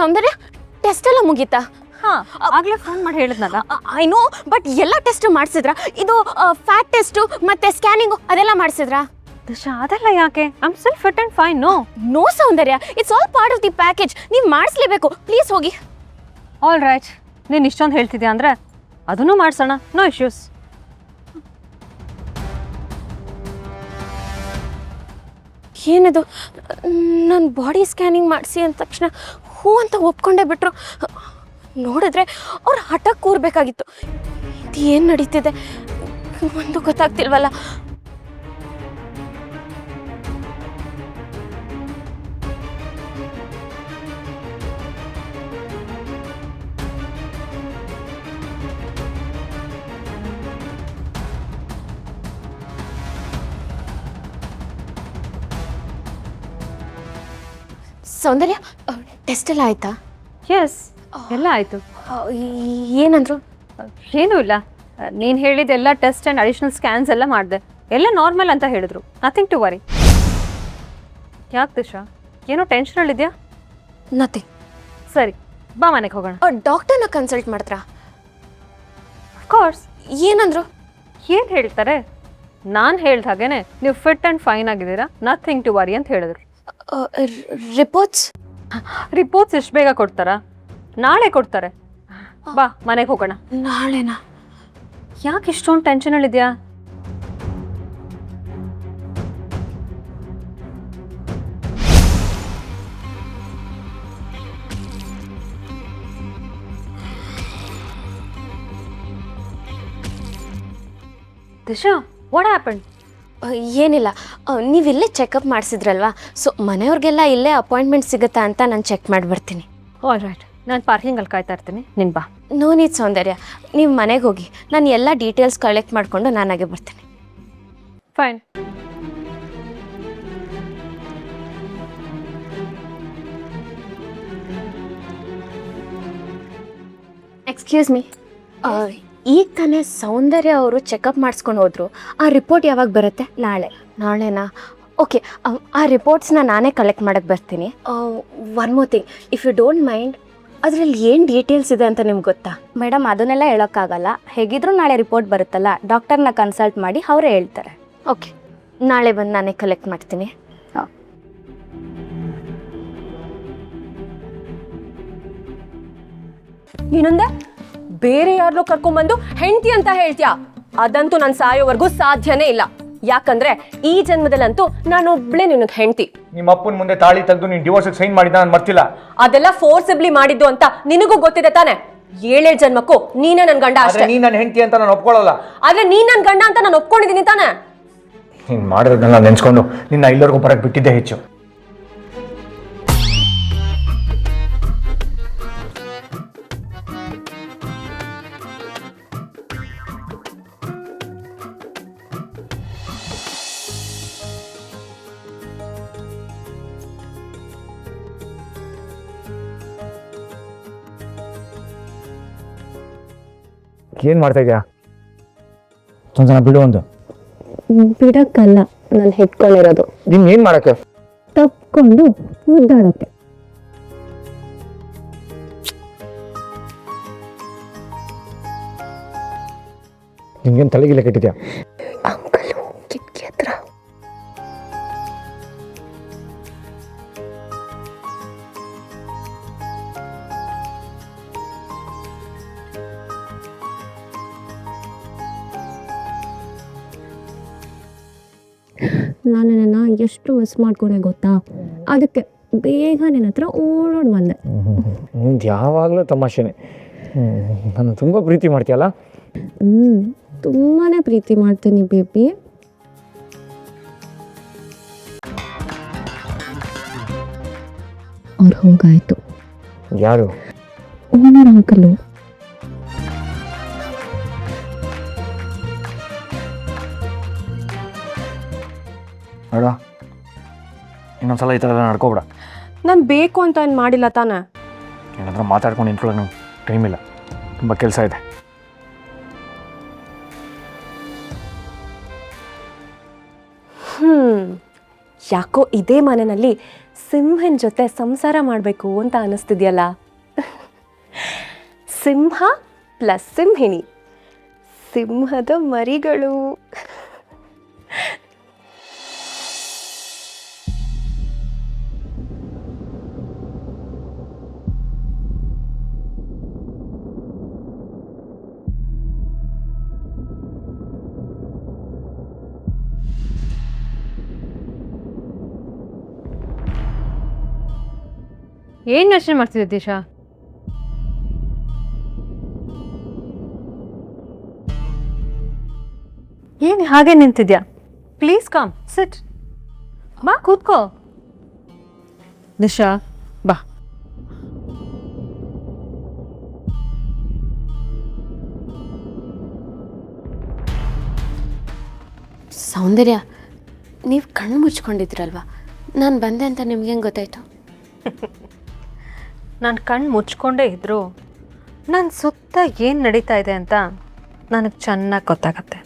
ಸೌಂದರ್ಯ test ಎಲ್ಲ ಮುಗೀತಾ? ಹಾಂ, ಆಗಲೇ ಫೋನ್ ಮಾಡಿ ಹೇಳಿದ್ನಲ್ಲ. ಐ ನೋ, ಬಟ್ ಎಲ್ಲ ಟೆಸ್ಟ್ ಮಾಡಿಸಿದ್ರಾ? ಇದು ಫ್ಯಾಟ್ ಟೆಸ್ಟು ಮತ್ತೆ ಸ್ಕ್ಯಾನಿಂಗು ಅದೆಲ್ಲ ಮಾಡಿಸಿದ್ರಾ? ದಿಶಾ, ಅದೆಲ್ಲ ಯಾಕೆ? I am still fit and fine. No Soundarya, it's all part of the package. ನೀವು ಮಾಡಿಸ್ಲೇಬೇಕು. ಪ್ಲೀಸ್ ಹೋಗಿ. ಆಲ್ ರೈಟ್, ನೀನು ಇಷ್ಟೊಂದು ಹೇಳ್ತಿದ್ಯಾ ಅಂದರೆ ಅದನ್ನು ಮಾಡಿಸೋಣ, ನೋ ಇಶ್ಯೂಸ್. ಏನದು, ನಾನು ಬಾಡಿ ಸ್ಕ್ಯಾನಿಂಗ್ ಮಾಡಿಸಿ ಅಂದ ತಕ್ಷಣ ಹೂ ಅಂತ ಒಪ್ಕೊಂಡೇ ಬಿಟ್ರು. ನೋಡಿದ್ರೆ ಅವ್ರು ಹಠ ಕೂರ್ಬೇಕಾಗಿತ್ತು. ಇದು ಏನು ನಡೀತಿದೆ ಒಂದು ಗೊತ್ತಾಗ್ತಿಲ್ವಲ್ಲ. ಸೌಂದರ್ಯ, ಟೆಸ್ಟ್ ಎಲ್ಲ ಆಯ್ತಾ? ಎಸ್, ಎಲ್ಲ ಆಯಿತು. ಏನಂದ್ರು? ಏನೂ ಇಲ್ಲ, ನೀನು ಹೇಳಿದ್ದೆಲ್ಲ ಟೆಸ್ಟ್ ಆ್ಯಂಡ್ ಅಡಿಷ್ನಲ್ ಸ್ಕ್ಯಾನ್ಸ್ ಎಲ್ಲ ಮಾಡಿದೆ, ಎಲ್ಲ ನಾರ್ಮಲ್ ಅಂತ ಹೇಳಿದ್ರು. Nothing to worry. ಯಾಕೆ ದಿಶಾ, ಏನೋ ಟೆನ್ಷನಲ್ಲಿದೆಯಾ? ನಥಿಂಗ್. ಸರಿ, ಬಾ ಮನೆಗೆ ಹೋಗೋಣ. ಡಾಕ್ಟರ್ನ ಕನ್ಸಲ್ಟ್ ಮಾಡಿದ್ರಾ? ಅಫ್ಕೋರ್ಸ್. ಏನಂದ್ರು? ಏನು ಹೇಳ್ತಾರೆ, ನಾನು ಹೇಳ್ದ ಹಾಗೇನೆ ನೀವು ಫಿಟ್ ಆ್ಯಂಡ್ ಫೈನ್ ಆಗಿದ್ದೀರಾ, ನಥಿಂಗ್ ಟು ವರಿ ಅಂತ ಹೇಳಿದ್ರು. ರಿಪೋರ್ಟ್ಸ್ ಎಷ್ಟು ಬೇಗ ಕೊಡ್ತಾರಾ? ನಾಳೆ ಕೊಡ್ತಾರೆ. ಬಾ ಮನೆಗೆ ಹೋಗೋಣ. ನಾಳೆನಾ? ಯಾಕೆ ಇಷ್ಟೊಂದು ಟೆನ್ಷನಲ್ಲಿದೆಯಾ? Disha, what happen? ಏನಿಲ್ಲ, ನೀವಿಲ್ಲೇ ಚೆಕಪ್ ಮಾಡಿಸಿದ್ರಲ್ವಾ, ಸೊ ಮನೆಯವ್ರಿಗೆಲ್ಲ ಇಲ್ಲೇ ಅಪಾಯಿಂಟ್ಮೆಂಟ್ ಸಿಗುತ್ತಾ ಅಂತ ನಾನು ಚೆಕ್ ಮಾಡಿ ಬರ್ತೀನಿ. ಆಲ್ ರೈಟ್, ನಾನು ಪಾರ್ಕಿಂಗಲ್ಲಿ ಕಾಯ್ತಾ ಇರ್ತೀನಿ, ನೀನು ಬಾ. ನೋ ನೀಡ್ ಸೌಂದರ್ಯ, ನೀವು ಮನೆಗೆ ಹೋಗಿ, ನಾನು ಎಲ್ಲ ಡೀಟೇಲ್ಸ್ ಕಲೆಕ್ಟ್ ಮಾಡಿಕೊಂಡು ನಾನಾಗೆ ಬರ್ತೀನಿ. ಫೈನ್. ಎಕ್ಸ್ಕ್ಯೂಸ್ ಮೀ, ಈಗ ತಾನೇ ಸೌಂದರ್ಯ ಅವರು ಚೆಕಪ್ ಮಾಡಿಸ್ಕೊಂಡು ಹೋದ್ರು. ಆ ರಿಪೋರ್ಟ್ ಯಾವಾಗ ಬರುತ್ತೆ? ನಾಳೆನಾ? ಓಕೆ, ಆ ರಿಪೋರ್ಟ್ಸ್ನ ನಾನೇ ಕಲೆಕ್ಟ್ ಮಾಡೋಕ್ಕೆ ಬರ್ತೀನಿ. One more thing, if you don't mind, ಅದರಲ್ಲಿ ಏನು ಡೀಟೇಲ್ಸ್ ಇದೆ ಅಂತ ನಿಮ್ಗೆ ಗೊತ್ತಾ? ಮೇಡಮ್, ಅದನ್ನೆಲ್ಲ ಹೇಳೋಕ್ಕಾಗಲ್ಲ. ಹೇಗಿದ್ರೂ ನಾಳೆ ರಿಪೋರ್ಟ್ ಬರುತ್ತಲ್ಲ, ಡಾಕ್ಟರ್ನ ಕನ್ಸಲ್ಟ್ ಮಾಡಿ ಅವರೇ ಹೇಳ್ತಾರೆ. ಓಕೆ, ನಾಳೆ ಬಂದು ನಾನೇ ಕಲೆಕ್ಟ್ ಮಾಡ್ತೀನಿ. ಏನಂದೆ? ಬೇರೆ ಯಾರನ್ನೋ ಕರ್ಕೊಂಡ್ಬಂದು ಹೆಂಡತಿ ಅಂತ ಹೇಳ್ತೀಯಾ? ಅದಂತೂ ನಾನು ಸಾಯೋವರೆಗೂ ಸಾಧ್ಯನೇ ಇಲ್ಲ. ಯಾಕಂದ್ರೆ ಈ ಜನ್ಮದಲ್ಲಂತೂ ನಾನೊಬ್ಳೆ ನಿನಗೆ ಹೆಂಡತಿ. ನಿಮ್ಮ ಅಪ್ಪನ ಮುಂದೆ ತಾಳಿ ತೆಗೆದು ನೀನು ಡಿವೋರ್ಸ್ ಸೈನ್ ಮಾಡಿದ ನಾನು ಮರ್ತಿಲ್ಲ. ಅದೆಲ್ಲ ಫೋರ್ಸಿಬ್ಲಿ ಮಾಡಿದ್ದು ಅಂತ ನಿನಗೂ ಗೊತ್ತಿದೆ ತಾನೆ. 7 ಜನ್ಮಕ್ಕೂ ನೀನೇ ನನ್ನ ಗಂಡ ಅಷ್ಟೇ. ನೀನ್ ನನ್ನ ಹೆಂಡತಿ ಅಂತ ನಾನು ಒಪ್ಕೊಳ್ಳಲ್ಲ. ಆದ್ರೆ ನೀನ್ ನನ್ನ ಗಂಡ ಅಂತ ನಾನು ಒಪ್ಕೊಂಡಿದ್ದೀನಿ ತಾನೆ. ನೀನ್ ಮಾಡಿರೋದನ್ನ ನೆನ್ಸ್ಕೊಂಡು ನಿನ್ನ ಎಲ್ಲರಿಗೂ ಬರಕ್ ಬಿಟ್ಟಿದ್ದೆ ಹೆಚ್ಚು. ಏನ್ ಮಾಡ್ತಾ ಇದೀಯಾ? ಸಂಜನಾ, ಬಿಡು. ಒಂದು ಬಿಡಕ್ಕಲ್ಲ, ನಾನು ಹೆಟ್ಕೊಂಡಿರೋದು ನೀನ್ ಏನ್ ಮಾಡಕ್ಕೆ? ತಪ್ಕೊಂಡು ಮುದ್ದಾಡಕ್ಕೆ. ನಿಮ್ಗೇನ್ ತಲೆಗಿಲ್ಲ ಕೆಟ್ಟಿದ್ಯಾ? ಅಂಕಲು ಕಿಟಕಿ ಹತ್ರ. ನಾನು ನನ್ನ ಎಷ್ಟು ಮಿಸ್ ಮಾಡ್ಕೊಂಡೆ ಗೊತ್ತಾ? ಅದಕ್ಕೆ ಬೇಗ ನಿನ್ನ ಹತ್ರ ಓಡೋಡ್ ಬಂದೆ. ನಿಂದು ಯಾವಾಗಲೂ ತಮಾಷೆನೆ. ನಾನು ತುಂಬ ಪ್ರೀತಿ ಮಾಡ್ತೀಯಲ್ಲ? ತುಂಬಾ ಪ್ರೀತಿ ಮಾಡ್ತೀನಿ ಬೇಬಿ. ಅವ್ರು ಹೋಗಾಯ್ತು. ಯಾರು? Owner uncle. ಬೇಡ, ಇನ್ನೊಂದ್ಸಲ ಈ ಥರ ಎಲ್ಲ ನಡ್ಕೋಬೇಡ. ನಾನು ಬೇಕು ಅಂತ ಏನು ಮಾಡಿಲ್ಲ ತಾನೆ. ಏನಾದರೂ ಮಾತಾಡ್ಕೊಂಡು ನಿಂತ್ಕೊಳ್ಳೋ ನಂಗೆ ಟೈಮ್ ಇಲ್ಲ, ತುಂಬ ಕೆಲಸ ಇದೆ. ಯಾಕೋ ಇದೇ ಮನೆಯಲ್ಲಿ ಸಿಂಹನ ಜೊತೆ ಸಂಸಾರ ಮಾಡಬೇಕು ಅಂತ ಅನ್ನಿಸ್ತಿದ್ಯಲ್ಲ. ಸಿಂಹ ಪ್ಲಸ್ ಸಿಂಹಿಣಿ, ಸಿಂಹದ ಮರಿಗಳು. ಏನು ಯೋಚನೆ ಮಾಡ್ತಿದ್ದೆ ದಿಶಾ? ಏನು ಹಾಗೆ ನಿಂತಿದ್ಯಾ? ಪ್ಲೀಸ್ ಕಮ್ ಸಿಟ್. ಬಾ ಕೂತ್ಕೋ. ದಿಶಾ ಬಾ. ಸೌಂದರ್ಯ, ನೀವು ಕಣ್ಣು ಮುಚ್ಕೊಂಡಿದ್ರಲ್ವಾ, ನಾನು ಬಂದೆ ಅಂತ ನಿಮ್ಗೆ ಹೆಂಗೆ ಗೊತ್ತಾಯ್ತು? ನಾನು ಕಣ್ಣು ಮುಚ್ಕೊಂಡೇ ಇದ್ರು ನನ್ನ ಸುತ್ತ ಏನು ನಡೀತಾ ಇದೆ ಅಂತ ನನಗೆ ಚೆನ್ನಾಗಿ ಗೊತ್ತಾಗತ್ತೆ.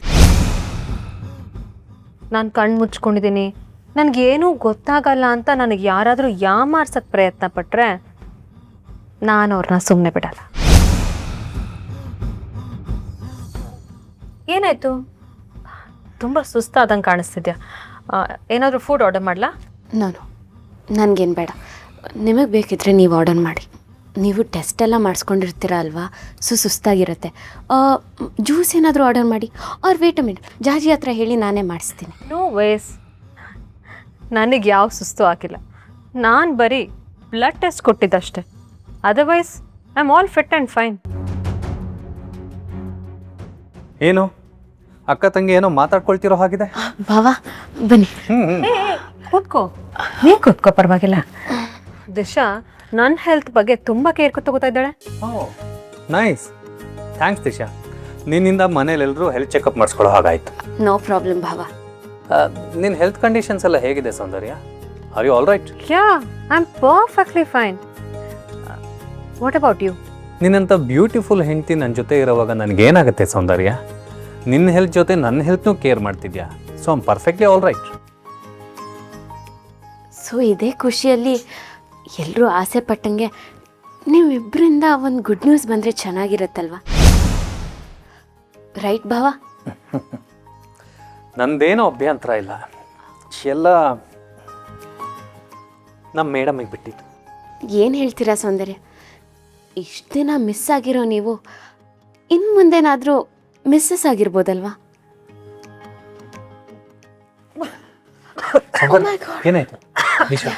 ನಾನು ಕಣ್ಣು ಮುಚ್ಕೊಂಡಿದ್ದೀನಿ, ನನಗೇನೂ ಗೊತ್ತಾಗಲ್ಲ ಅಂತ ನನಗೆ ಯಾರಾದರೂ ಯಾಮಾರ್ಸೋಕ್ಕೆ ಪ್ರಯತ್ನ ಪಟ್ಟರೆ ನಾನು ಅವ್ರನ್ನ ಸುಮ್ಮನೆ ಬಿಡಲ್ಲ. ಏನಾಯಿತು? ತುಂಬ ಸುಸ್ತಾದಂಗೆ ಕಾಣಿಸ್ತಿದ್ಯಾ. ಏನಾದರೂ ಫುಡ್ ಆರ್ಡರ್ ಮಾಡಲಾ? ನಾನು ನನಗೇನು ಬೇಡ. ನಿಮಗೆ ಬೇಕಿದ್ರೆ ನೀವು ಆರ್ಡರ್ ಮಾಡಿ. ನೀವು ಟೆಸ್ಟ್ ಎಲ್ಲ ಮಾಡಿಸ್ಕೊಂಡಿರ್ತೀರ ಅಲ್ವಾ, ಸುಸ್ತಾಗಿರುತ್ತೆ. ಜ್ಯೂಸ್ ಏನಾದರೂ ಆರ್ಡರ್ ಮಾಡಿ. ಆರ್ ವೇಟ್ ಅ ಮಿನಿಟ್, ಜಾಜಿ ಹತ್ರ ಹೇಳಿ ನಾನೇ ಮಾಡಿಸ್ತೀನಿ. ನೋ ವೇಸ್, ನನಗೆ ಯಾವ ಸುಸ್ತು ಆಗಿಲ್ಲ. ನಾನು ಬರೀ ಬ್ಲಡ್ ಟೆಸ್ಟ್ ಕೊಟ್ಟಿದ್ದಷ್ಟೆ. Otherwise I am all fit and fine. ಏನು ಅಕ್ಕ ತಂಗಿ ಏನೋ ಮಾತಾಡ್ಕೊಳ್ತಿರೋ ಹಾಗಿದೆ. ಭಾವ ಬನ್ನಿ. ಕೂತ್ಕೋ, ನೀ ಕೂತ್ಕೋ, ಪರವಾಗಿಲ್ಲ. ದಿಶಾ ನನ್ನ ಹೆಲ್ತ್ ಬಗ್ಗೆ ತುಂಬ ಕೇರ್ ತಗೋತಾ ಇದ್ದಾಳೆ. Nice, thanks Disha. ನಿನ್ನಿಂದ ಮನೇಲೆಲ್ಲರೂ ಹೆಲ್ತ್ ಚೆಕಪ್ ಮಾಡಿಸ್ಕೊಳ್ಳೋ ಹಾಗಾಯ್ತು. ನೋ ಪ್ರಾಬ್ಲಮ್ ಭಾವ. ನಿನ್ನ ಹೆಲ್ತ್ ಕಂಡೀಷನ್ಸ್ ಎಲ್ಲ ಹೇಗಿದೆ Soundarya? Are you all right? Yeah, I am perfectly fine. What about you? ನಿನ್ನಂಥ ಬ್ಯೂಟಿಫುಲ್ ಹೆಂಡತಿ ನನ್ನ ಜೊತೆ ಇರೋವಾಗ ನನಗೇನಾಗುತ್ತೆ ಸೌಂದರ್ಯ? ನಿನ್ನ ಹೆಲ್ತ್ ಜೊತೆ ನನ್ನ ಹೆಲ್ತ್ನೂ ಕೇರ್ ಮಾಡ್ತಿದ್ಯಾ. So I'm perfectly all right. So ಇದೇ ಖುಷಿಯಲ್ಲಿ ಎಲ್ಲರೂ ಆಸೆ ಪಟ್ಟಂಗೆ ನೀವಿಬ್ಬರಿಂದ ಒಂದು ಗುಡ್ ನ್ಯೂಸ್ ಬಂದರೆ ಚೆನ್ನಾಗಿರುತ್ತಲ್ವ? ರೈಟ್ ಭಾವ? ನಂದೇನೋ ಅಭ್ಯಂತರ ಇಲ್ಲ, ಎಲ್ಲ ನಮ್ಮ ಮೇಡಮಿಗೆ ಬಿಟ್ಟಿದ್ದು. ಏನು ಹೇಳ್ತೀರಾ ಸೌಂದರ್ಯ? ಇಷ್ಟು ದಿನ ಮಿಸ್ ಆಗಿರೋ ನೀವು ಇನ್ನು ಮುಂದೇನಾದರೂ ಮಿಸ್ಸಸ್ ಆಗಿರ್ಬೋದಲ್ವಾ? ಏನಾಯ್ತು ದಿಶಾ?